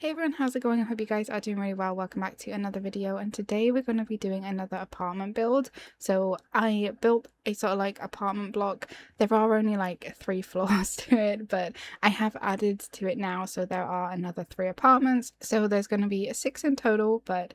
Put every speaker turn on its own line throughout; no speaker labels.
Hey everyone, how's it going? I hope you guys are doing really well. Welcome back to another video, and today we're going to be doing another apartment build. So I built a sort of like apartment block. There are only like 3 floors to it, but I have added to it now, so there are another 3 apartments. So there's going to be 6 in total, but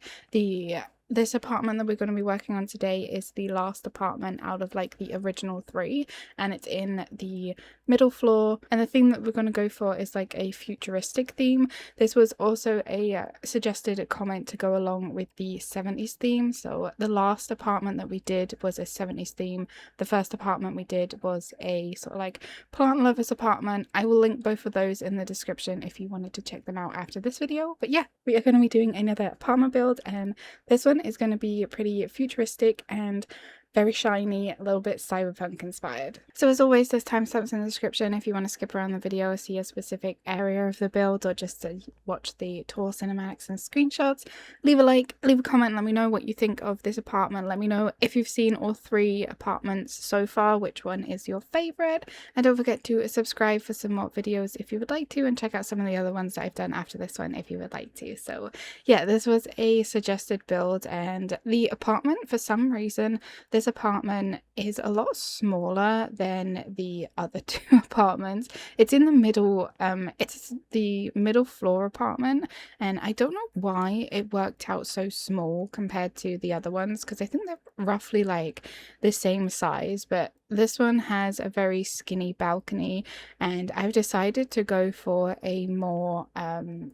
this apartment that we're going to be working on today is the last apartment out of like the original 3, and it's in the middle floor. And the theme that we're going to go for is like a futuristic theme. This was also a suggested comment to go along with the 70s theme. So the last apartment that we did was a 70s theme. The first apartment we did was a sort of like plant lovers apartment. I will link both of those in the description if you wanted to check them out after this video. But yeah, we are going to be doing another apartment build, and this one is going to be pretty futuristic and very shiny, a little bit cyberpunk inspired. So as always, there's timestamps in the description if you want to skip around the video, see a specific area of the build, or just to watch the tour cinematics and screenshots. Leave a like, leave a comment, let me know what you think of this apartment. Let me know if you've seen all 3 apartments so far, which one is your favorite. And don't forget to subscribe for some more videos if you would like to, and check out some of the other ones that I've done after this one if you would like to. So yeah, this was a suggested build, and the apartment, for some reason, this apartment is a lot smaller than the other 2 apartments. It's in the middle, it's the middle floor apartment, and I don't know why it worked out so small compared to the other ones, because I think they're roughly like the same size, but this one has a very skinny balcony, and I've decided to go for a more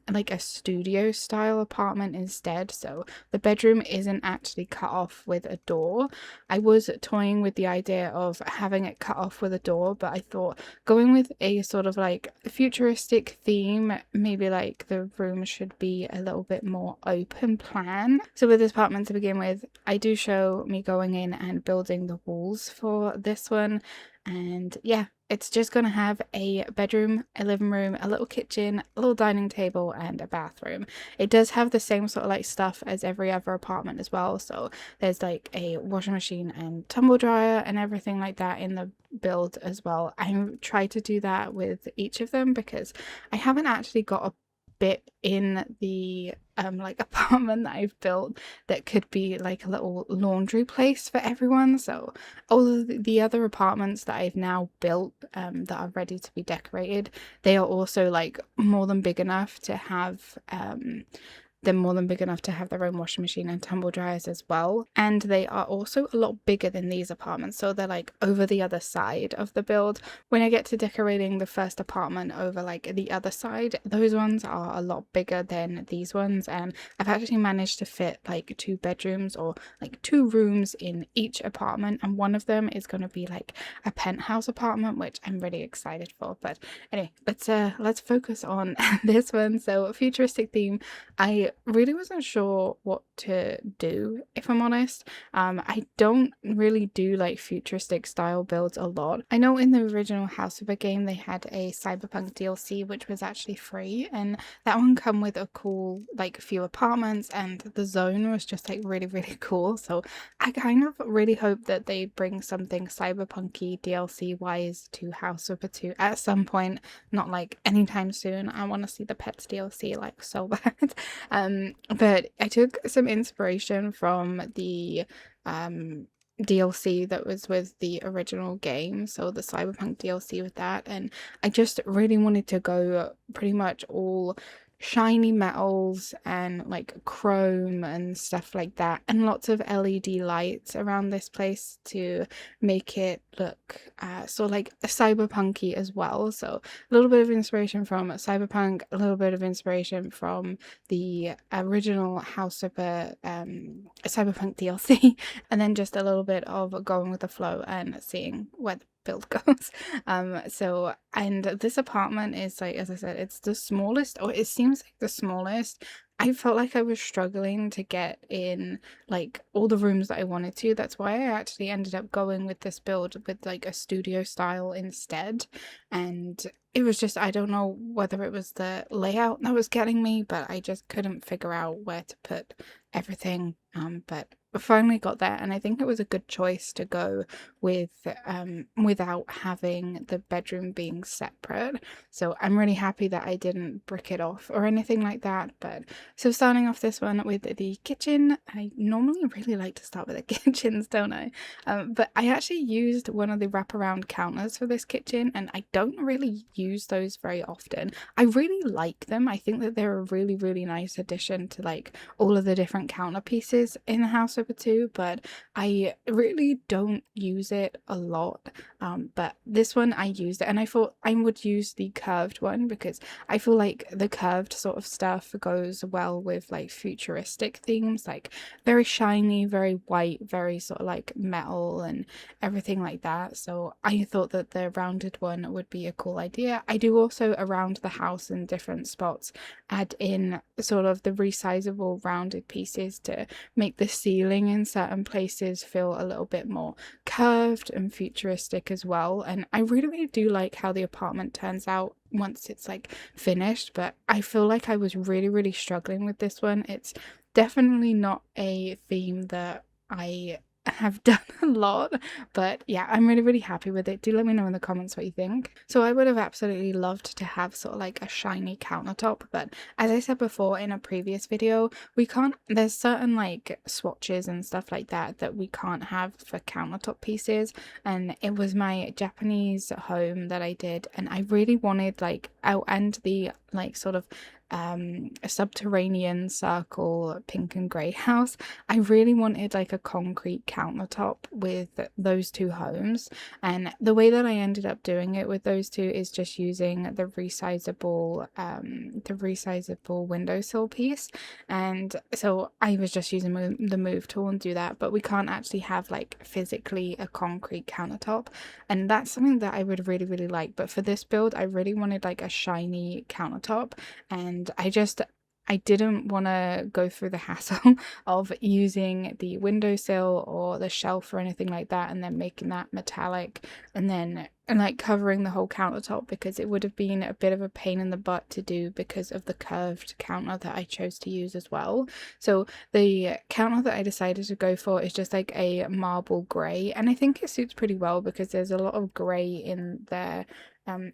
like a studio style apartment instead. So the bedroom isn't actually cut off with a door. I was toying with the idea of having it cut off with a door, but I thought going with a sort of like futuristic theme, maybe like the room should be a little bit more open plan. So with this apartment to begin with, I do show me going in and building the walls for this one, and yeah, it's just gonna have a bedroom, a living room, a little kitchen, a little dining table, and a bathroom. It does have the same sort of like stuff as every other apartment as well, so there's like a washing machine and tumble dryer and everything like that in the build as well. I tried to do that with each of them because I haven't actually got a bit in the like apartment that I've built that could be like a little laundry place for everyone. So all of the other apartments that I've now built that are ready to be decorated, they are also like more than big enough to have they're more than big enough to have their own washing machine and tumble dryers as well. And they are also a lot bigger than these apartments. So they're like over the other side of the build. When I get to decorating the first apartment over like the other side, those ones are a lot bigger than these ones. And I've actually managed to fit like 2 bedrooms or like 2 rooms in each apartment. And one of them is going to be like a penthouse apartment, which I'm really excited for. But anyway, let's focus on this one. So a futuristic theme. I really wasn't sure what to do, if I'm honest. I don't really do like futuristic style builds a lot. I know in the original House of a game they had a Cyberpunk DLC which was actually free, and that one come with a cool like few apartments, and the zone was just like really cool. So I kind of really hope that they bring something cyberpunky DLC wise to House of a 2 at some point, not like anytime soon. I want to see the Pets DLC like so bad. But I took some inspiration from the DLC that was with the original game, so the Cyberpunk DLC with that, and I just really wanted to go pretty much all shiny metals and like chrome and stuff like that, and lots of LED lights around this place to make it look sort of like cyberpunky as well. So a little bit of inspiration from Cyberpunk, a little bit of inspiration from the original House of a Cyberpunk DLC, and then just a little bit of going with the flow and seeing where the build goes. So, and this apartment is like, as I said, it's the smallest, or it seems like the smallest. I felt like I was struggling to get in like all the rooms that I wanted to. That's why I actually ended up going with this build with like a studio style instead. And it was just, I don't know whether it was the layout that was getting me, but I just couldn't figure out where to put everything. But finally got there, and I think it was a good choice to go with without having the bedroom being separate. So I'm really happy that I didn't brick it off or anything like that. But so starting off this one with the kitchen, I normally really like to start with the kitchens, don't I? But I actually used one of the wraparound counters for this kitchen, and I don't really use those very often. I really like them. I think that they're a really, really nice addition to like all of the different counter pieces in the house over two, but I really don't use it a lot. But this one I used it, and I thought I would use the curved one because I feel like the curved sort of stuff goes well with like futuristic themes, like very shiny, very white, very sort of like metal and everything like that. So I thought that the rounded one would be a cool idea. I do also around the house in different spots add in sort of the resizable rounded pieces to make the ceiling in certain places feel a little bit more curved and futuristic as well. And I really, really do like how the apartment turns out once it's like finished, but I feel like I was really, really struggling with this one. It's definitely not a theme that I have done a lot, but yeah, I'm really, really happy with it. Do let me know in the comments what you think. So I would have absolutely loved to have sort of like a shiny countertop, but as I said before in a previous video, we can't, there's certain like swatches and stuff like that that we can't have for countertop pieces, and it was my Japanese home that I did, and I really wanted like out and the like sort of a subterranean circle pink and grey house. I really wanted like a concrete countertop with those two homes, and the way that I ended up doing it with those two is just using the resizable windowsill piece. And so I was just using the move tool and do that, but we can't actually have like physically a concrete countertop, and that's something that I would really, really like. But for this build I really wanted like a shiny countertop, and I didn't want to go through the hassle of using the windowsill or the shelf or anything like that and then making that metallic and like covering the whole countertop, because it would have been a bit of a pain in the butt to do because of the curved counter that I chose to use as well. So the counter that I decided to go for is just like a marble grey, and I think it suits pretty well because there's a lot of grey in their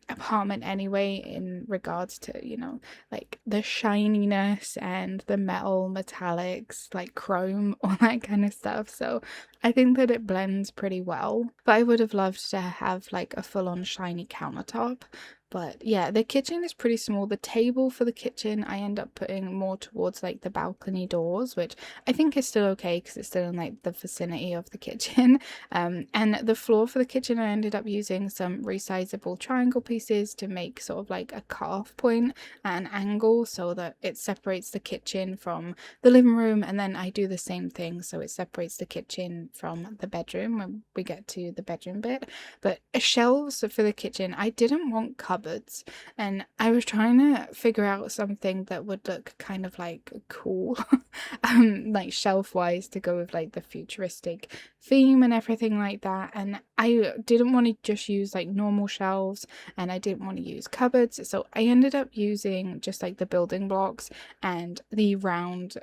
apartment anyway, in regards to, you know, like the shininess and the metal metallics, like chrome, all that kind of stuff. So I think that it blends pretty well, but I would have loved to have like a full-on shiny countertop. But yeah, the kitchen is pretty small. The table for the kitchen I end up putting more towards like the balcony doors, which I think is still okay because it's still in like the vicinity of the kitchen. And the floor for the kitchen I ended up using some resizable triangle pieces to make sort of like a cut-off point at an angle so that it separates the kitchen from the living room, and then I do the same thing so it separates the kitchen from the bedroom when we get to the bedroom bit. But shelves for the kitchen, I didn't want cupboards, and I was trying to figure out something that would look kind of like cool like shelf wise to go with like the futuristic theme and everything like that. And I didn't want to just use like normal shelves, and I didn't want to use cupboards, so I ended up using just like the building blocks and the round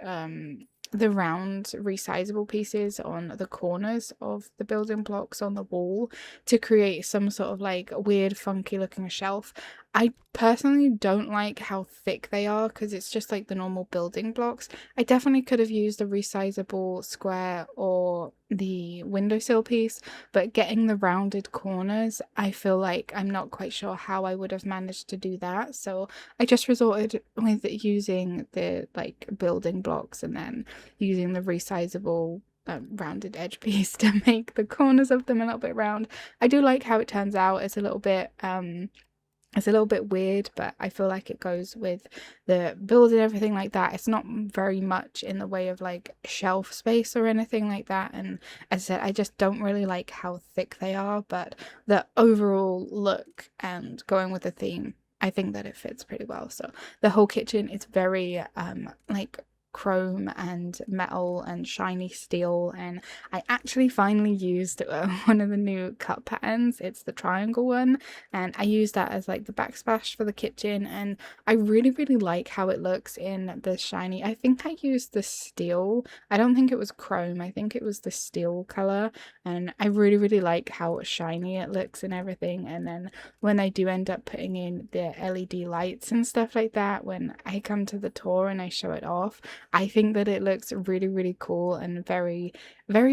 resizable pieces on the corners of the building blocks on the wall to create some sort of like weird funky looking shelf. I personally don't like how thick they are because it's just like the normal building blocks. I definitely could have used a resizable square or the windowsill piece, but getting the rounded corners, I feel like I'm not quite sure how I would have managed to do that. So I just resorted with using the like building blocks and then using the resizable rounded edge piece to make the corners of them a little bit round. I do like how it turns out. It's a little bit weird, but I feel like it goes with the build and everything like that. It's not very much in the way of like shelf space or anything like that. And as I said, I just don't really like how thick they are, but the overall look and going with the theme, I think that it fits pretty well. So the whole kitchen is very like chrome and metal and shiny steel, and I actually finally used one of the new cut patterns. It's the triangle one, and I used that as like the backsplash for the kitchen, and I really like how it looks in the shiny. I think I used the steel. I don't think it was chrome. I think it was the steel color, and I really like how shiny it looks and everything. And then when I do end up putting in the LED lights and stuff like that, when I come to the tour and I show it off, I think that it looks really cool and very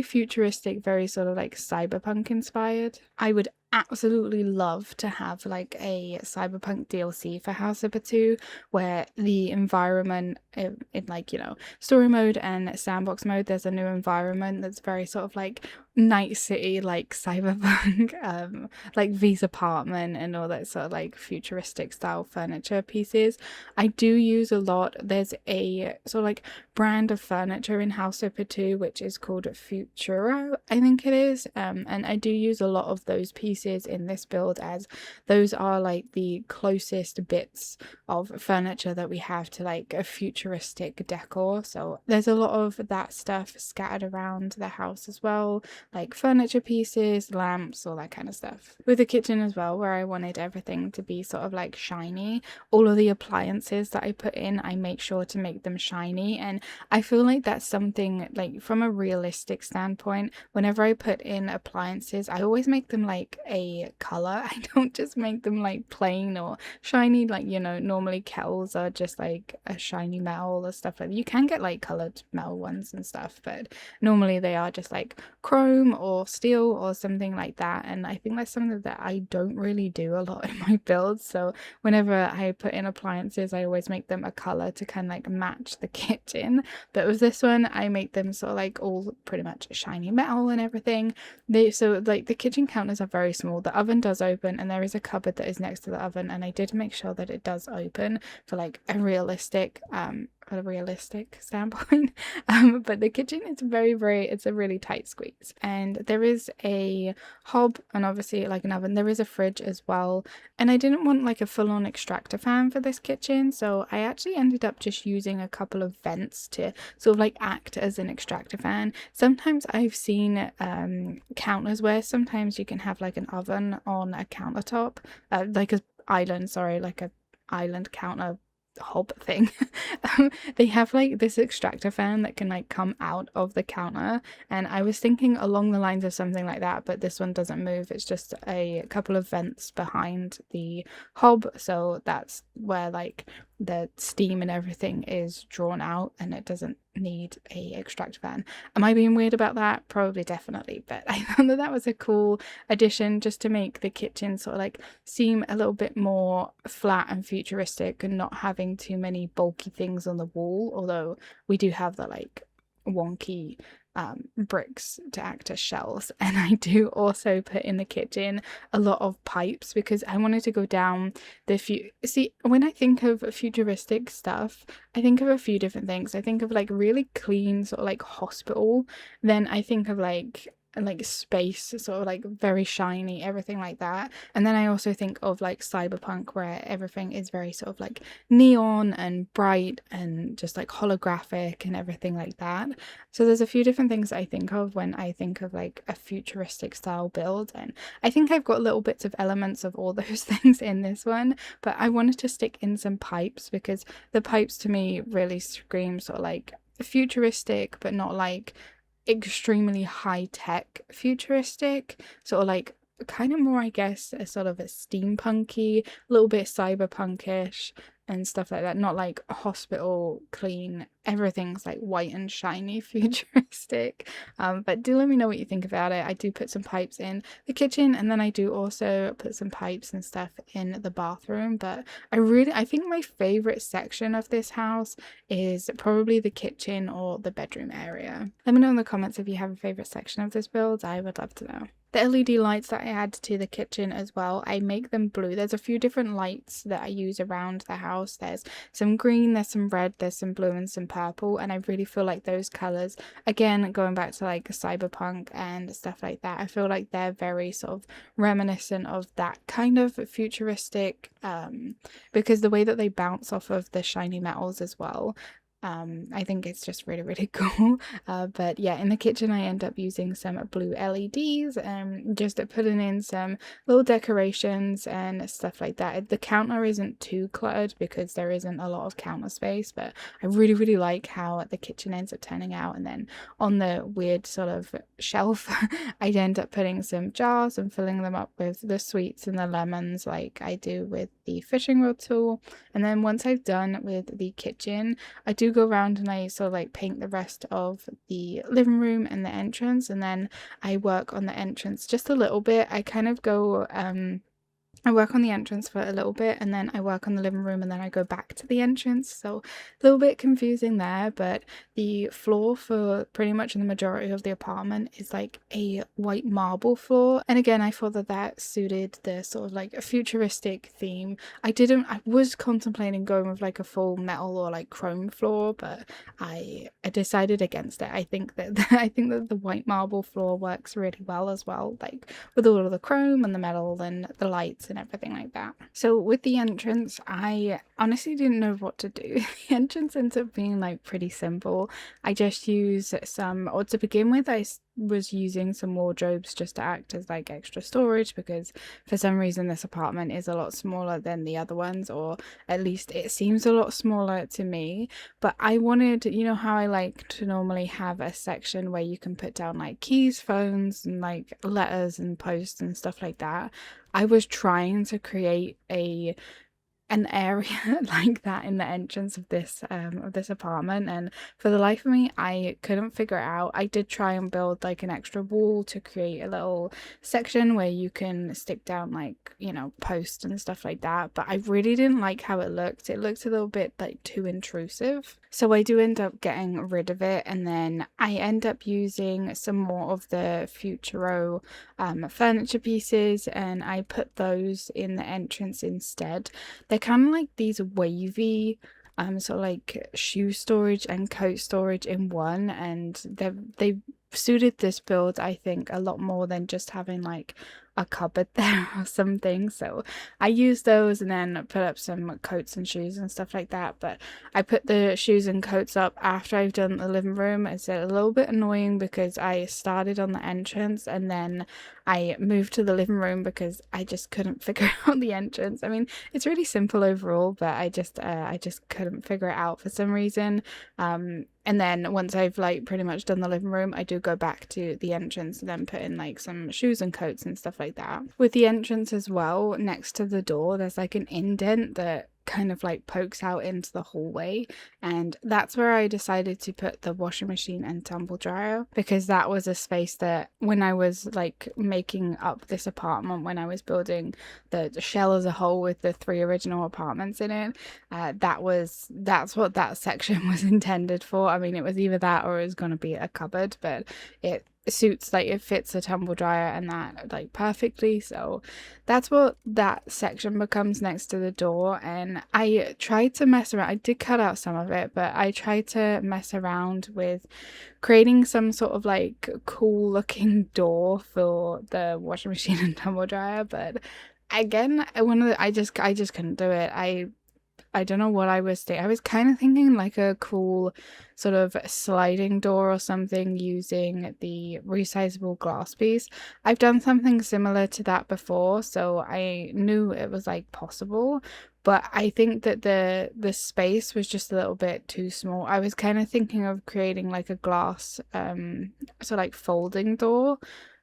futuristic, very sort of like cyberpunk inspired. I would absolutely love to have like a cyberpunk DLC for House Zipper 2, where the environment in like, you know, story mode and sandbox mode, there's a new environment that's very sort of like night city, like cyberpunk, like V's apartment and all that sort of like futuristic style furniture pieces. I do use a lot. There's a sort of like brand of furniture in House Zipper 2 which is called Futuro, I think it is, and I do use a lot of those pieces in this build, as those are like the closest bits of furniture that we have to like a futuristic decor. So there's a lot of that stuff scattered around the house as well, like furniture pieces, lamps, all that kind of stuff. With the kitchen as well, where I wanted everything to be sort of like shiny, all of the appliances that I put in, I make sure to make them shiny, and I feel like that's something like from a realistic standpoint, whenever I put in appliances, I always make them like a color. I don't just make them like plain or shiny, like, you know, normally kettles are just like a shiny metal or stuff like that. You can get like colored metal ones and stuff, but normally they are just like chrome or steel or something like that, and I think that's something that I don't really do a lot in my builds. So whenever I put in appliances, I always make them a color to kind of like match the kitchen. But with this one, I make them sort of like all pretty much shiny metal and everything. So like the kitchen counters are very small. The oven does open, and there is a cupboard that is next to the oven, and I did make sure that it does open for like a realistic standpoint. But the kitchen is it's a really tight squeeze, and there is a hob and obviously like an oven. There is a fridge as well, and I didn't want like a full-on extractor fan for this kitchen, so I actually ended up just using a couple of vents to sort of like act as an extractor fan. Sometimes I've seen counters where sometimes you can have like an oven on a countertop, like a island counter hob thing. They have like this extractor fan that can like come out of the counter, and I was thinking along the lines of something like that, but this one doesn't move. It's just a couple of vents behind the hob, so that's where like the steam and everything is drawn out, and it doesn't need a extractor fan. Am I being weird about that? Probably, definitely, but I thought that that was a cool addition just to make the kitchen sort of like seem a little bit more flat and futuristic and not having too many bulky things on the wall, although we do have the like wonky bricks to act as shelves. And I do also put in the kitchen a lot of pipes because I wanted to go down see, when I think of futuristic stuff, I think of a few different things. I think of like really clean sort of like hospital, then I think of like space, sort of like very shiny, everything like that. And then I also think of like cyberpunk, where everything is very sort of like neon and bright and just like holographic and everything like that. So there's a few different things I think of when I think of like a futuristic style build, and I think I've got little bits of elements of all those things in this one, but I wanted to stick in some pipes because the pipes to me really scream sort of like futuristic, but not like extremely high-tech futuristic, sort of like kind of more, I guess, a sort of a steampunky, a little bit cyberpunkish and stuff like that. Not like a hospital clean, everything's like white and shiny futuristic. But do let me know what you think about it. I do put some pipes in the kitchen, and then I do also put some pipes and stuff in the bathroom. But I think my favorite section of this house is probably the kitchen or the bedroom area. Let me know in the comments if you have a favorite section of this build. I would love to know. The LED lights that I add to the kitchen as well, I make them blue. There's a few different lights that I use around the house. There's some green, there's some red, there's some blue and some purple, and I really feel like those colors, again going back to like cyberpunk and stuff like that, I feel like they're very sort of reminiscent of that kind of futuristic, because the way that they bounce off of the shiny metals as well, I think it's just really, really cool. But yeah, in the kitchen, I end up using some blue LEDs, just putting in some little decorations and stuff like that. The counter isn't too cluttered because there isn't a lot of counter space, but I really, really like how the kitchen ends up turning out. And then on the weird sort of shelf, I end up putting some jars and filling them up with the sweets and the lemons like I do with the fishing rod tool. And then once I've done with the kitchen, I do go around and I sort of like paint the rest of the living room and the entrance, and then I work on the entrance just a little bit. I kind of go I work on the entrance for a little bit and then I work on the living room and then I go back to the entrance. So a little bit confusing there, but the floor for pretty much the majority of the apartment is like a white marble floor. And again, I thought that that suited the sort of like a futuristic theme. I was contemplating going with like a full metal or like chrome floor, but I decided against it. I think that the white marble floor works really well as well, like with all of the chrome and the metal and the lights and everything like that. So with the entrance, I honestly didn't know what to do. The entrance ends up being like pretty simple. I just use or to begin with, I was using some wardrobes just to act as like extra storage because for some reason this apartment is a lot smaller than the other ones, or at least it seems a lot smaller to me. But I wanted, you know how I like to normally have a section where you can put down like keys, phones, and like letters and posts and stuff like that. I was trying to create an area like that in the entrance of this apartment, and for the life of me I couldn't figure it out. I did try and build like an extra wall to create a little section where you can stick down like, you know, posts and stuff like that, but I really didn't like how it looked. It looked a little bit like too intrusive, so I do end up getting rid of it, and then I end up using some more of the Futuro furniture pieces and I put those in the entrance instead. They're kind of like these wavy sort of like shoe storage and coat storage in one, and they suited this build I think a lot more than just having like a cupboard there or something. So I used those and then put up some coats and shoes and stuff like that, but I put the shoes and coats up after I've done the living room. It's a little bit annoying because I started on the entrance and then I moved to the living room because I just couldn't figure out the entrance. I mean, it's really simple overall, but I just couldn't figure it out for some reason. And then once I've like pretty much done the living room, I do go back to the entrance and then put in like some shoes and coats and stuff like that. With the entrance as well, next to the door, there's like an indent that kind of like pokes out into the hallway, and that's where I decided to put the washing machine and tumble dryer, because that was a space that when I was like making up this apartment, when I was building the shell as a whole with the 3 original apartments in it, that's what that section was intended for. I mean, it was either that or it was going to be a cupboard, but it suits, like it fits a tumble dryer and that like perfectly, so that's what that section becomes next to the door. And I tried to mess around, I did cut out some of it, but I tried to mess around with creating some sort of like cool looking door for the washing machine and tumble dryer, but again, I just couldn't do it. I don't know what I was thinking. I was kind of thinking like a cool sort of sliding door or something using the resizable glass piece. I've done something similar to that before, so I knew it was like possible, but I think that the space was just a little bit too small. I was kind of thinking of creating like a glass so like folding door.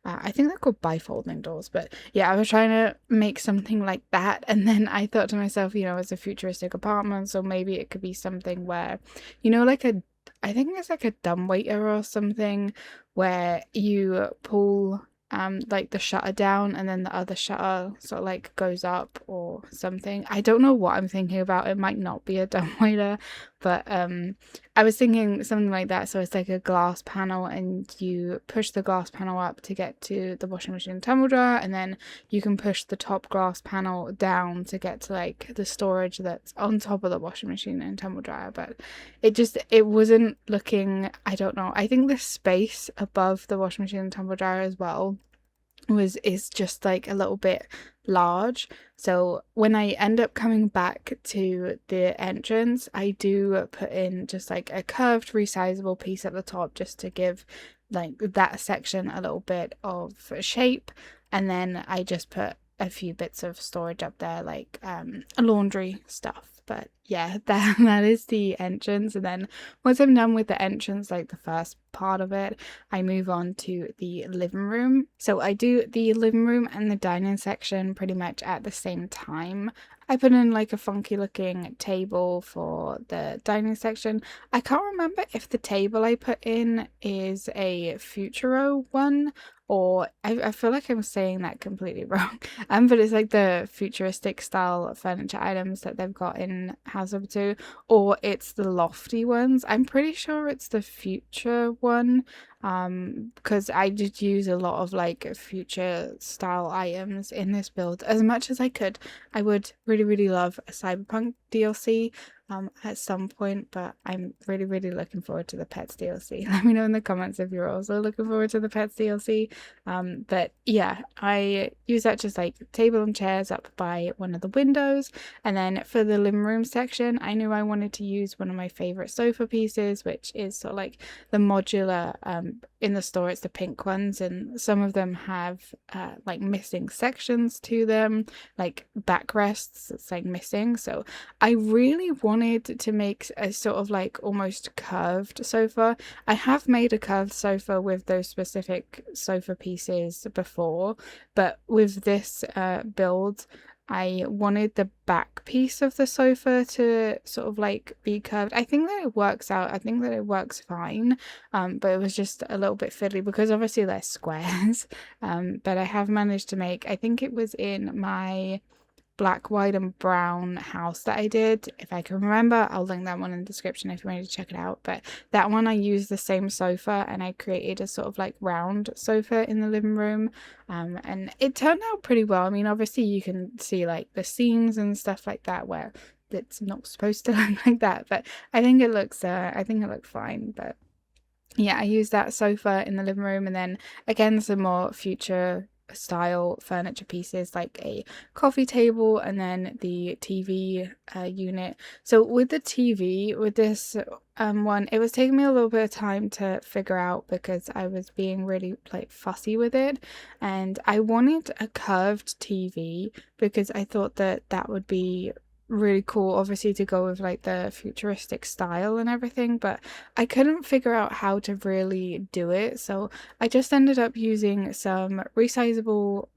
I think they're called bifolding doors, but yeah, I was trying to make something like that, and then I thought to myself, you know, it's a futuristic apartment, so maybe it could be something where, you know, like I think it's like a dumbwaiter or something, where you pull like the shutter down and then the other shutter sort of like goes up or something. I don't know what I'm thinking about. It might not be a dumbwaiter, but I was thinking something like that. So it's like a glass panel and you push the glass panel up to get to the washing machine tumble dryer, and then you can push the top glass panel down to get to like the storage that's on top of the washing machine and tumble dryer. But it wasn't looking, I don't know, I think the space above the washing machine and tumble dryer as well is just like a little bit large. So when I end up coming back to the entrance, I do put in just like a curved resizable piece at the top just to give like that section a little bit of shape, and then I just put a few bits of storage up there, like laundry stuff. But yeah, that is the entrance. And then once I'm done with the entrance, like the first part of it, I move on to the living room. So I do the living room and the dining section pretty much at the same time. I put in like a funky looking table for the dining section. I can't remember if the table I put in is a Futuro one, or I feel like I'm saying that completely wrong. But it's like the futuristic style furniture items that they've got in House of 2, or it's the lofty ones. I'm pretty sure it's the future one, because I did use a lot of like future style items in this build as much as I could. I would really love a Cyberpunk DLC at some point, but I'm really looking forward to the Pets DLC. Let me know in the comments if you're also looking forward to the Pets DLC. But yeah, I use that just like table and chairs up by one of the windows. And then for the living room section, I knew I wanted to use one of my favorite sofa pieces, which is sort of like the modular, in the store it's the pink ones, and some of them have like missing sections to them, like backrests it's like missing. So I really wanted to make a sort of like almost curved sofa. I have made a curved sofa with those specific sofa pieces before, but with this build, I wanted the back piece of the sofa to sort of like be curved. I think that it works out. I think that it works fine. But it was just a little bit fiddly because obviously they're squares. But I have managed to make, I think it was in my black, white, and brown house that I did. If I can remember, I'll link that one in the description if you want to check it out. But that one I used the same sofa, and I created a sort of like round sofa in the living room. And it turned out pretty well. I mean, obviously you can see like the seams and stuff like that where it's not supposed to look like that, but I think it looks fine. But yeah, I used that sofa in the living room, and then again some more future style furniture pieces like a coffee table and then the TV unit. So with the TV, with this one, it was taking me a little bit of time to figure out because I was being really like fussy with it, and I wanted a curved TV because I thought that that would be really cool, obviously, to go with like the futuristic style and everything, but I couldn't figure out how to really do it. So I just ended up using some resizable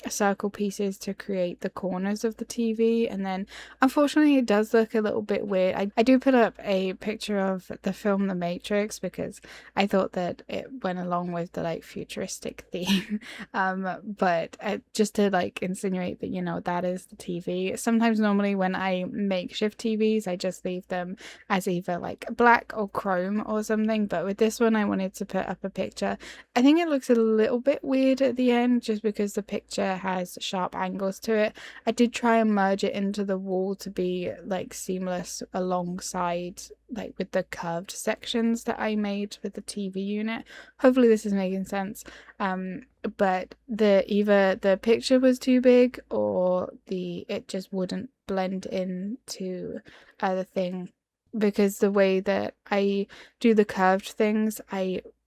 circle pieces to create the corners of the TV, and then unfortunately it does look a little bit weird. I do put up a picture of the film The Matrix because I thought that it went along with the like futuristic theme. But just to like insinuate that, you know, that is the TV. Sometimes normally when I makeshift TVs, I just leave them as either like black or chrome or something, but with this one I wanted to put up a picture. I think it looks a little bit weird at the end just because the picture has sharp angles to it. I did try and merge it into the wall to be like seamless alongside like with the curved sections that I made with the TV unit. Hopefully this is making sense. But either the picture was too big or it just wouldn't blend into the thing, because the way that I do the curved things,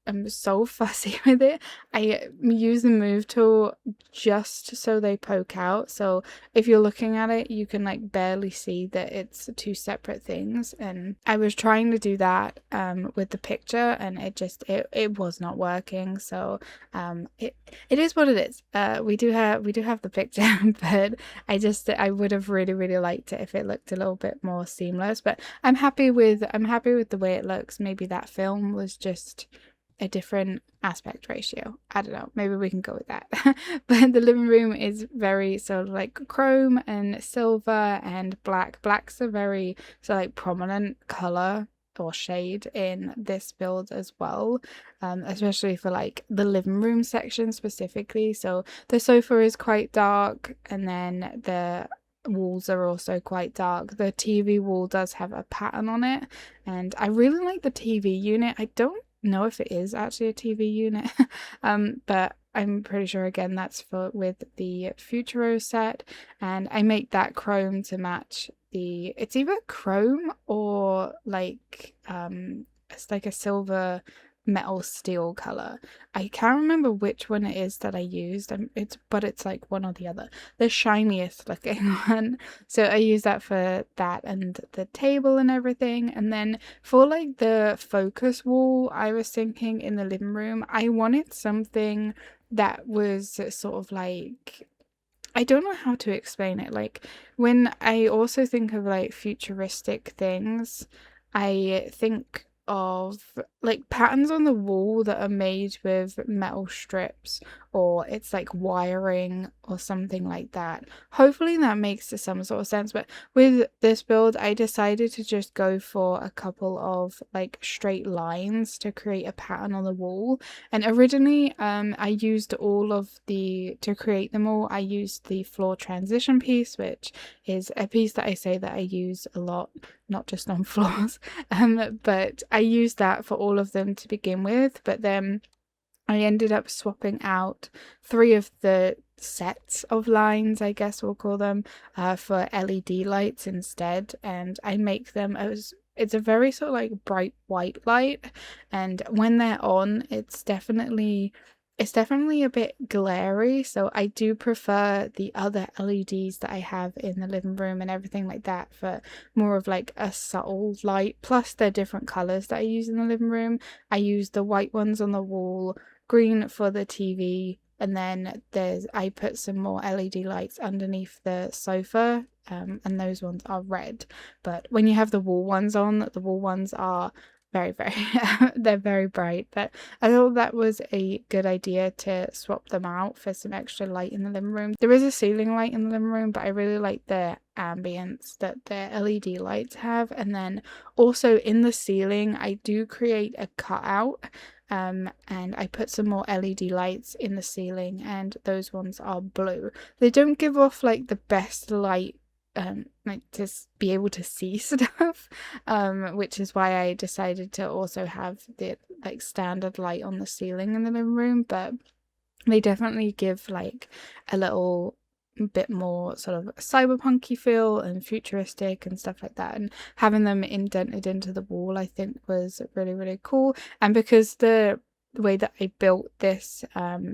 I'm so fussy with it. I use the move tool just so they poke out. So if you're looking at it, you can like barely see that it's two separate things. And I was trying to do that with the picture, and it was not working. So it is what it is. We do have the picture, but I would have really liked it if it looked a little bit more seamless. But I'm happy with the way it looks. Maybe that film was just a different aspect ratio. I don't know, maybe we can go with that. But the living room is very sort of like chrome and silver and black. Black's a very sort of like prominent color or shade in this build as well, especially for like the living room section specifically. So the sofa is quite dark, and then the walls are also quite dark. The TV wall does have a pattern on it, and I really like the TV unit. I don't know if it is actually a TV unit, but I'm pretty sure again that's for with the Futuro set, and I make that chrome to match the, it's either chrome or like it's like a silver metal steel color. I can't remember which one it is that I used, and it's like one or the other, the shiniest looking one. So I use that for that and the table and everything. And then for like the focus wall, I was thinking in the living room I wanted something that was sort of like, I don't know how to explain it. Like, when I also think of like futuristic things, I think of like patterns on the wall that are made with metal strips, or it's like wiring or something like that. Hopefully that makes some sort of sense. But with this build, I decided to just go for a couple of like straight lines to create a pattern on the wall. And originally, I used to create them all, I used the floor transition piece, which is a piece that I say that I use a lot, not just on floors. But I used that for all of them to begin with, but then I ended up swapping out 3 of the sets of lines, I guess we'll call them, for LED lights instead, and I make them as, it's a very sort of like bright white light, and when they're on, it's definitely a bit glary, so I do prefer the other LEDs that I have in the living room and everything like that for more of like a subtle light. Plus they're different colors that I use in the living room. I use the white ones on the wall, green for the TV, and then I put some more LED lights underneath the sofa, and those ones are red. But when you have the wall ones on, the wall ones are very, very they're very bright. But I thought that was a good idea to swap them out for some extra light in the living room. There is a ceiling light in the living room, but I really like the ambience that the LED lights have. And then also in the ceiling, I do create a cutout, and I put some more LED lights in the ceiling, and those ones are blue. They don't give off like the best light, like to be able to see stuff, which is why I decided to also have the like standard light on the ceiling in the living room. But they definitely give like a little bit more sort of cyberpunky feel and futuristic and stuff like that, and having them indented into the wall I think was really, really cool. And because the way that I built this,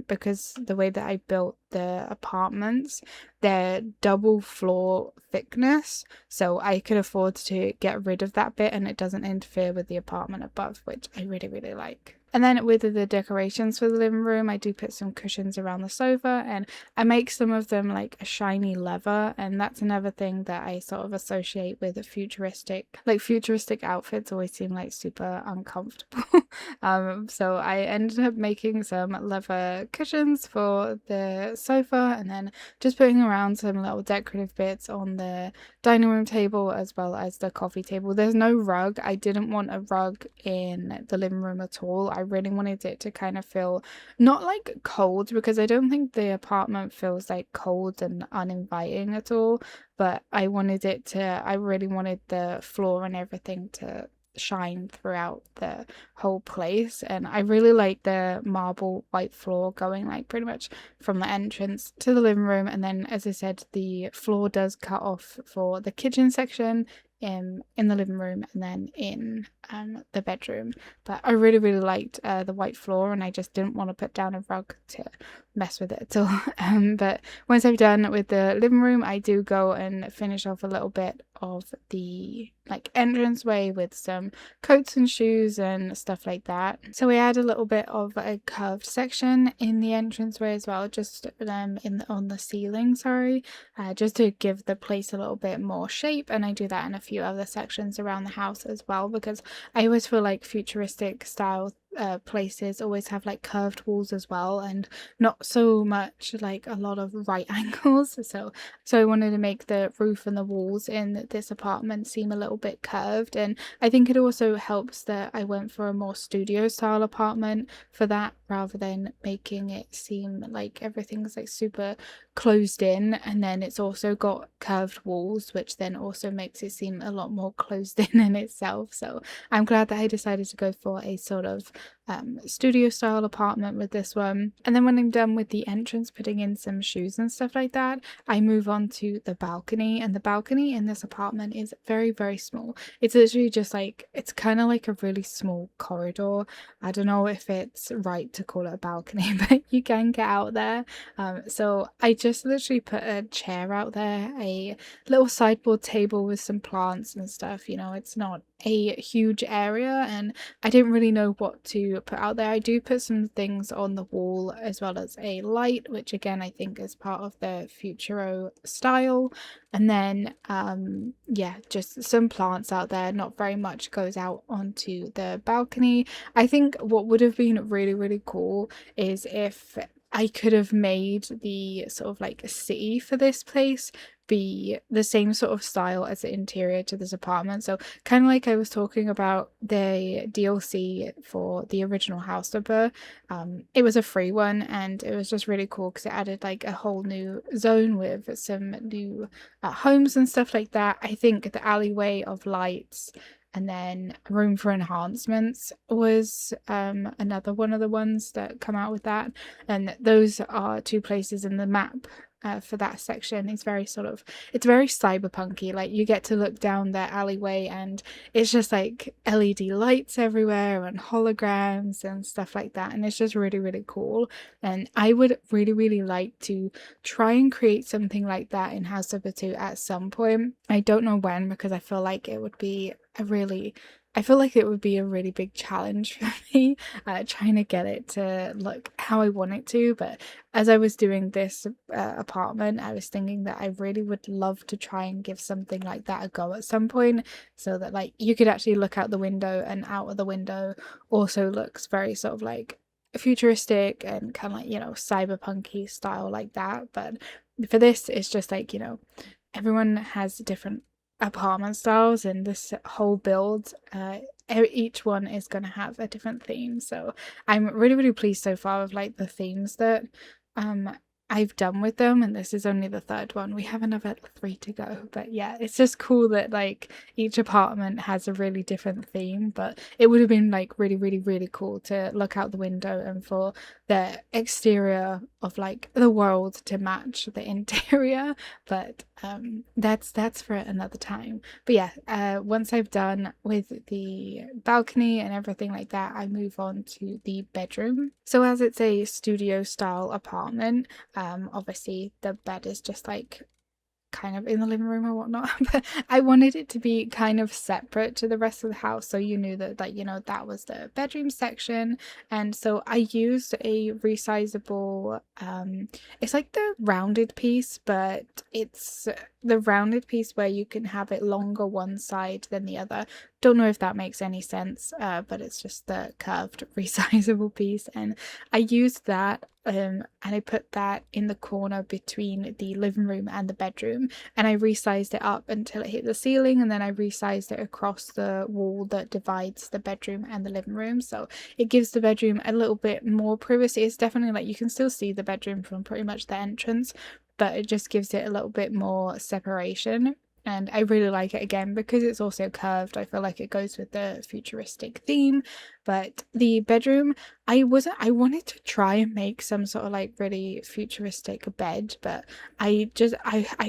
because the way that I built the apartments, they're double floor thickness, so I could afford to get rid of that bit and it doesn't interfere with the apartment above, which I really, really like. And then with the decorations for the living room, I do put some cushions around the sofa, and I make some of them like a shiny leather, and that's another thing that I sort of associate with a futuristic outfits always seem like super uncomfortable. So I ended up making some leather cushions for the sofa, and then just putting around some little decorative bits on the dining room table as well as the coffee table. There's no rug. I didn't want a rug in the living room at all. I really wanted it to kind of feel not like cold, because I don't think the apartment feels like cold and uninviting at all, but I really wanted the floor and everything to shine throughout the whole place. And I really like the marble white floor going like pretty much from the entrance to the living room, and then as I said, the floor does cut off for the kitchen section in the living room and then in the bedroom. But I really, really liked the white floor, and I just didn't want to put down a rug to mess with it at all. But once I've done with the living room, I do go and finish off a little bit of the like entranceway with some coats and shoes and stuff like that. So we add a little bit of a curved section in the entranceway as well, just on the ceiling, just to give the place a little bit more shape. And I do that in a few other sections around the house as well, because I always feel like futuristic style places always have like curved walls as well, and not so much like a lot of right angles. So I wanted to make the roof and the walls in this apartment seem a little bit curved, and I think it also helps that I went for a more studio style apartment for that, rather than making it seem like everything's like super closed in, and then it's also got curved walls, which then also makes it seem a lot more closed in itself. So I'm glad that I decided to go for a sort of studio style apartment with this one. And then when I'm done with the entrance, putting in some shoes and stuff like that, I move on to the balcony. And the balcony in this apartment is very, very small. It's literally just like, it's kind of like a really small corridor. I don't know if it's right to call it a balcony, but you can get out there. So I just literally put a chair out there, a little sideboard table with some plants and stuff. You know, it's not a huge area, and I didn't really know what to put out there. I do put some things on the wall as well as a light, which again I think is part of the Futuro style. And then yeah, just some plants out there. Not very much goes out onto the balcony. I think what would have been really, really cool is if I could have made the sort of like city for this place be the same sort of style as the interior to this apartment. So kind of like I was talking about the DLC for the original House Flipper. It was a free one, and it was just really cool because it added like a whole new zone with some new homes and stuff like that. I think the alleyway of lights and then room for enhancements was another one of the ones that come out with that. And those are two places in the map for that section. It's very cyberpunky. Like, you get to look down their alleyway and it's just like LED lights everywhere and holograms and stuff like that, and it's just really, really cool. And I would really, really like to try and create something like that in House Flipper 2 at some point. I don't know when, because I feel like it would be a really big challenge for me, trying to get it to look how I want it to. But as I was doing this apartment, I was thinking that I really would love to try and give something like that a go at some point, so that like you could actually look out the window, and out of the window also looks very sort of like futuristic and kind of like, you know, cyberpunky style like that. But for this, it's just like, you know, everyone has different apartment styles, and this whole build, each one is going to have a different theme. So I'm really, really pleased so far with like the themes that I've done with them, and this is only the third one. We have another 3 to go, but yeah, it's just cool that like each apartment has a really different theme. But it would have been like really, really, really cool to look out the window and for the exterior of like the world to match the interior. But that's for another time. But yeah, once I've done with the balcony and everything like that, I move on to the bedroom. So as it's a studio style apartment, obviously the bed is just like kind of in the living room or whatnot, but I wanted it to be kind of separate to the rest of the house, so you knew that, like, you know, that was the bedroom section. And so I used a resizable it's like the rounded piece, but it's the rounded piece where you can have it longer one side than the other. Don't know if that makes any sense, but it's just the curved resizable piece, and I used that and I put that in the corner between the living room and the bedroom, and I resized it up until it hit the ceiling, and then I resized it across the wall that divides the bedroom and the living room, so it gives the bedroom a little bit more privacy. It's definitely like you can still see the bedroom from pretty much the entrance, but it just gives it a little bit more separation. And I really like it, again, because it's also curved. I feel like it goes with the futuristic theme. But the bedroom, I wanted to try and make some sort of like really futuristic bed, but I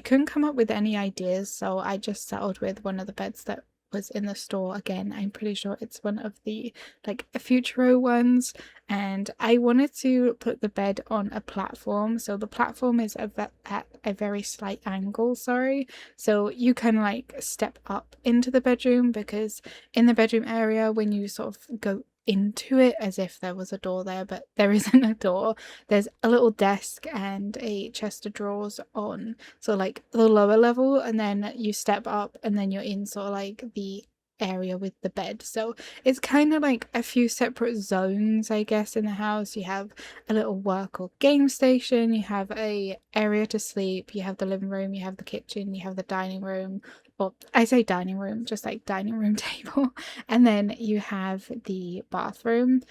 couldn't come up with any ideas, so I just settled with one of the beds that was in the store. Again, I'm pretty sure it's one of the like Futuro ones, and I wanted to put the bed on a platform, so the platform is at a very slight angle, so you can like step up into the bedroom, because in the bedroom area, when you sort of go into it as if there was a door there, but there isn't a door, there's a little desk and a chest of drawers on so like the lower level, and then you step up and then you're in sort of like the area with the bed. So it's kind of like a few separate zones, I guess, in the house. You have a little work or game station, you have a area to sleep, you have the living room, you have the kitchen, you have the dining room, or I say dining room, just like dining room table, and then you have the bathroom.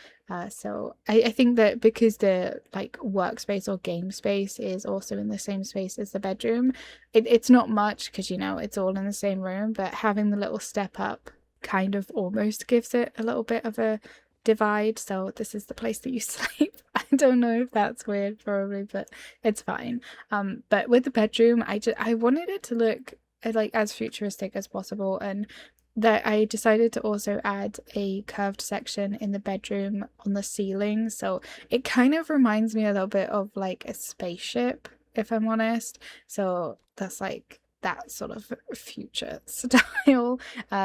So I think that because the like workspace or game space is also in the same space as the bedroom, it's not much because, you know, it's all in the same room, but having the little step up kind of almost gives it a little bit of a divide, so this is the place that you sleep. I don't know if that's weird, probably, but it's fine. But with the bedroom, I wanted it to look like as futuristic as possible, and that I decided to also add a curved section in the bedroom on the ceiling, so it kind of reminds me a little bit of like a spaceship, if I'm honest. So that's like that sort of future style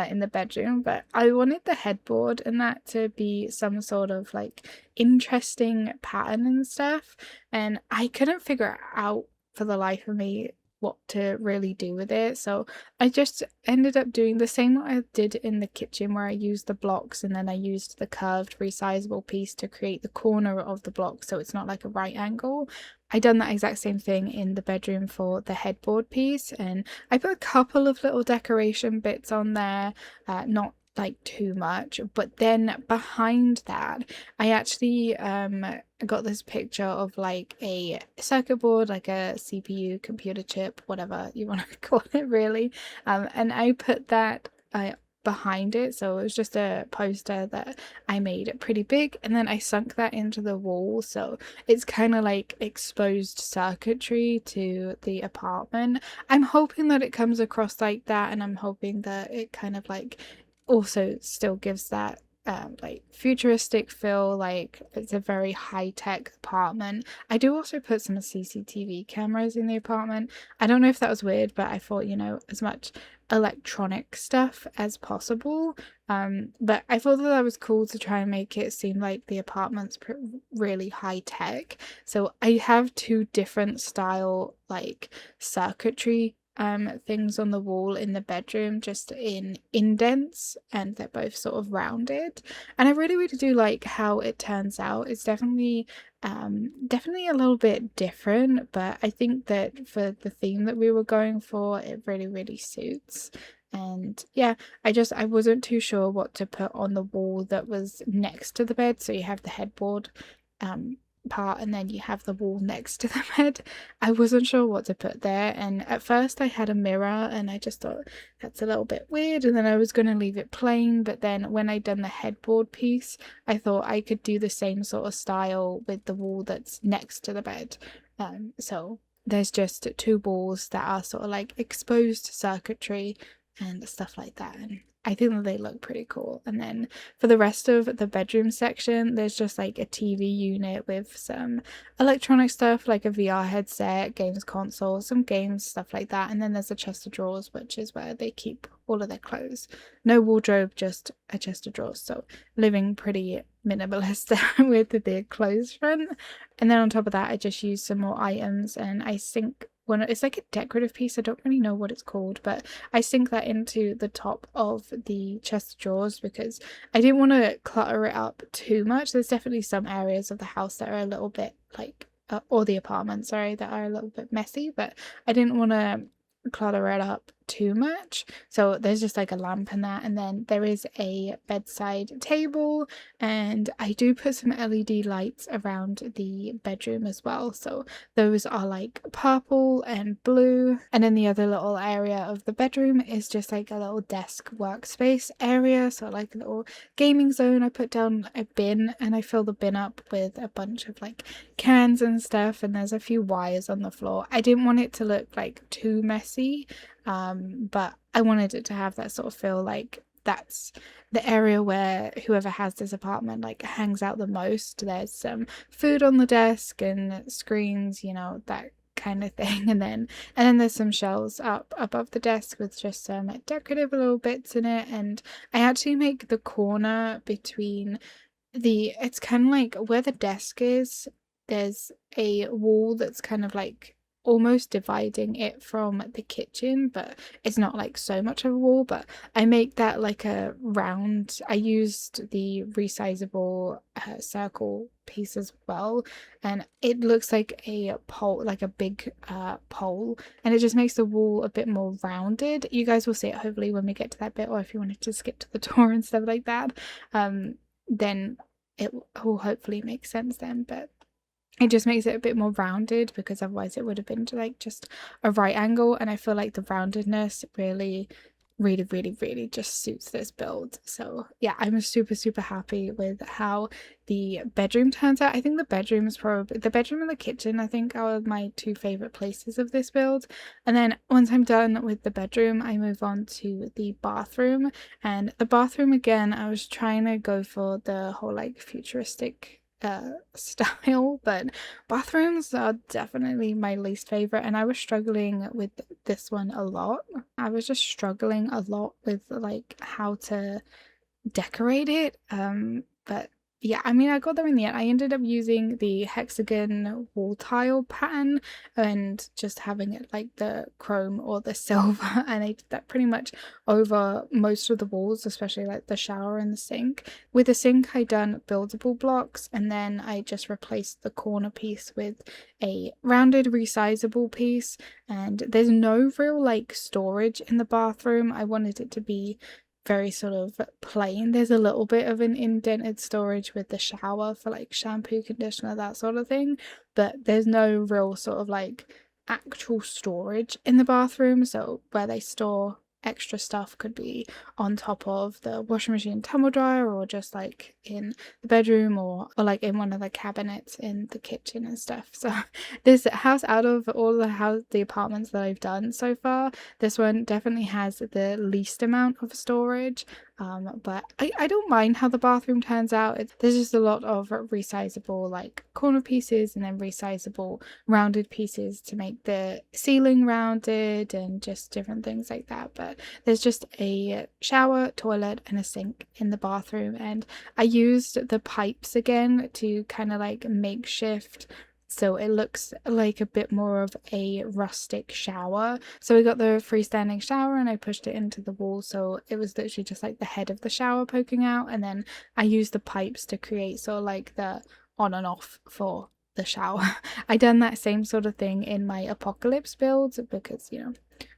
in the bedroom. But I wanted the headboard and that to be some sort of like interesting pattern and stuff, and I couldn't figure out for the life of me what to really do with it. So I just ended up doing the same what I did in the kitchen, where I used the blocks and then I used the curved resizable piece to create the corner of the block so it's not like a right angle. I done that exact same thing in the bedroom for the headboard piece, and I put a couple of little decoration bits on there, not like too much, but then behind that I actually got this picture of like a circuit board, like a CPU computer chip, whatever you want to call it really, and I put that behind it, so it was just a poster that I made pretty big, and then I sunk that into the wall, so it's kind of like exposed circuitry to the apartment. I'm hoping that it comes across like that, and I'm hoping that it kind of like also still gives that like futuristic feel, like it's a very high-tech apartment. I do also put some CCTV cameras in the apartment. I don't know if that was weird, but I thought, you know, as much electronic stuff as possible. But I thought that was cool to try and make it seem like the apartment's really high-tech. So I have two different style like circuitry things on the wall in the bedroom, just in indents, and they're both sort of rounded, and I really do like how it turns out. It's definitely definitely a little bit different, but I think that for the theme that we were going for, it really suits. And yeah, I wasn't too sure what to put on the wall that was next to the bed. So you have the headboard part, and then you have the wall next to the bed. I wasn't sure what to put there, and at first I had a mirror and I just thought that's a little bit weird, and then I was going to leave it plain, but then when I done the headboard piece, I thought I could do the same sort of style with the wall that's next to the bed. So there's just two walls that are sort of like exposed circuitry and stuff like that, and I think that they look pretty cool. And then for the rest of the bedroom section, there's just like a TV unit with some electronic stuff like a VR headset, games console, some games, stuff like that. And then there's a chest of drawers, which is where they keep all of their clothes. No wardrobe, just a chest of drawers. So living pretty minimalist with the clothes front. And then on top of that, I just used some more items, and I think it's like a decorative piece. I don't really know what it's called, but I sink that into the top of the chest of drawers because I didn't want to clutter it up too much. There's definitely some areas of the house that are a little bit like or the apartment, sorry, that are a little bit messy, but I didn't want to clutter it up too much. So there's just like a lamp in that, and then there is a bedside table, and I do put some LED lights around the bedroom as well. So those are like purple and blue, and then the other little area of the bedroom is just like a little desk workspace area, so like a little gaming zone. I put down a bin and I fill the bin up with a bunch of like cans and stuff, and there's a few wires on the floor. I didn't want it to look like too messy, but I wanted it to have that sort of feel like that's the area where whoever has this apartment like hangs out the most. There's some food on the desk and screens, you know, that kind of thing, and then there's some shelves up above the desk with just some decorative little bits in it. And I actually make the corner between it's kind of like where the desk is, there's a wall that's kind of like almost dividing it from the kitchen, but it's not like so much of a wall, but I make that like a round. I used the resizable circle piece as well, and it looks like a pole, like a big pole, and it just makes the wall a bit more rounded. You guys will see it hopefully when we get to that bit, or if you wanted to skip to the door and stuff like that, then it will hopefully make sense then. But it just makes it a bit more rounded, because otherwise it would have been like just a right angle, and I feel like the roundedness really really just suits this build. So yeah, I'm super happy with how the bedroom turns out. I think the bedroom is probably the bedroom and the kitchen, I think, are my two favorite places of this build. And then once I'm done with the bedroom, I move on to the bathroom. And the bathroom, again, I was trying to go for the whole like futuristic style, but bathrooms are definitely my least favorite, and I was struggling with this one a lot. I was just struggling a lot with like how to decorate it. But yeah, I mean, I got there in the end. I ended up using the hexagon wall tile pattern and just having it like the chrome or the silver, and I did that pretty much over most of the walls, especially like the shower and the sink. With the sink, I done buildable blocks, and then I just replaced the corner piece with a rounded resizable piece. And there's no real like storage in the bathroom. I wanted it to be very sort of plain. There's a little bit of an indented storage with the shower for like shampoo, conditioner, that sort of thing, but there's no real sort of like actual storage in the bathroom. So where they store extra stuff could be on top of the washing machine, tumble dryer, or just like in the bedroom, or like in one of the cabinets in the kitchen and stuff. So this house, out of all the apartments that I've done so far, this one definitely has the least amount of storage. But I don't mind how the bathroom turns out. There's just a lot of resizable like corner pieces and then resizable rounded pieces to make the ceiling rounded and just different things like that. But there's just a shower, toilet, and a sink in the bathroom, and I used the pipes again to kind of like makeshift so it looks like a bit more of a rustic shower. So we got the freestanding shower and I pushed it into the wall, so it was literally just like the head of the shower poking out, and then I used the pipes to create sort of like the on and off for the shower. I done that same sort of thing in my apocalypse build because, you know,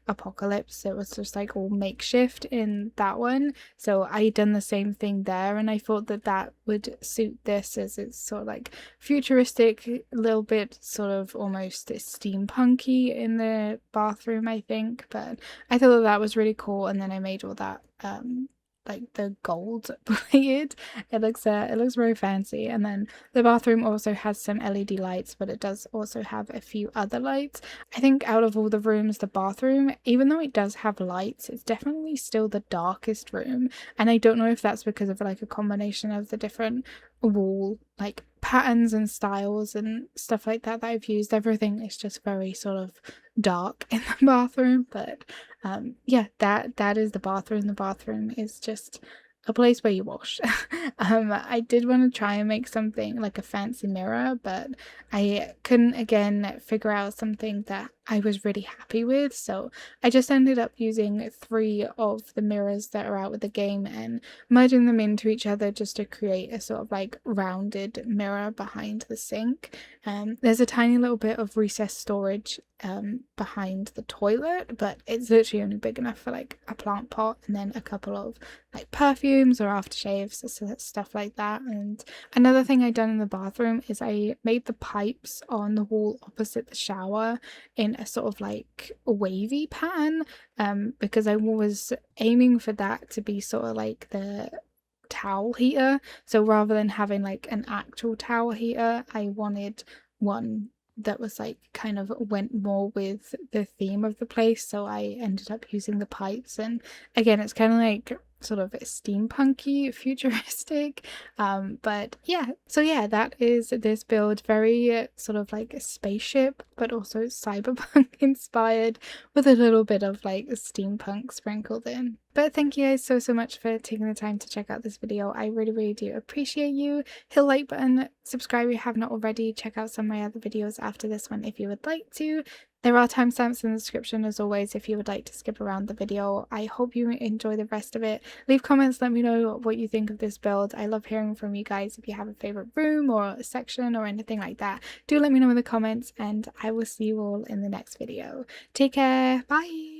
apocalypse, it was just like all makeshift in that one. So I done the same thing there, and I thought that that would suit this, as it's sort of like futuristic, a little bit sort of almost steampunky in the bathroom, I think. But I thought that that was really cool, and then I made all that like the gold plated. It looks very fancy. And then the bathroom also has some LED lights, but it does also have a few other lights. I think out of all the rooms, the bathroom, even though it does have lights, it's definitely still the darkest room. And I don't know if that's because of like a combination of the different wall like patterns and styles and stuff like that I've used. Everything is just very sort of dark in the bathroom. But yeah, that is the bathroom. The bathroom is just a place where you wash. I did want to try and make something like a fancy mirror, but I couldn't again figure out something that I was really happy with, so I just ended up using 3 of the mirrors that are out with the game and merging them into each other just to create a sort of like rounded mirror behind the sink. There's a tiny little bit of recessed storage behind the toilet, but it's literally only big enough for like a plant pot and then a couple of like perfumes or aftershaves, stuff like that. And another thing I done in the bathroom is I made the pipes on the wall opposite the shower in a sort of like wavy pattern, because I was aiming for that to be sort of like the towel heater. So rather than having like an actual towel heater, I wanted one that was like kind of went more with the theme of the place, so I ended up using the pipes. And again, it's kind of like sort of steampunky, futuristic, but yeah. So yeah, that is this build. Very sort of like a spaceship, but also cyberpunk inspired, with a little bit of like steampunk sprinkled in. But thank you guys so much for taking the time to check out this video. I really do appreciate you. Hit the like button, subscribe if you have not already, check out some of my other videos after this one if you would like to. There are timestamps in the description as always if you would like to skip around the video. I hope you enjoy the rest of it. Leave comments, let me know what you think of this build. I love hearing from you guys. If you have a favorite room or a section or anything like that, do let me know in the comments, and I will see you all in the next video. Take care, bye!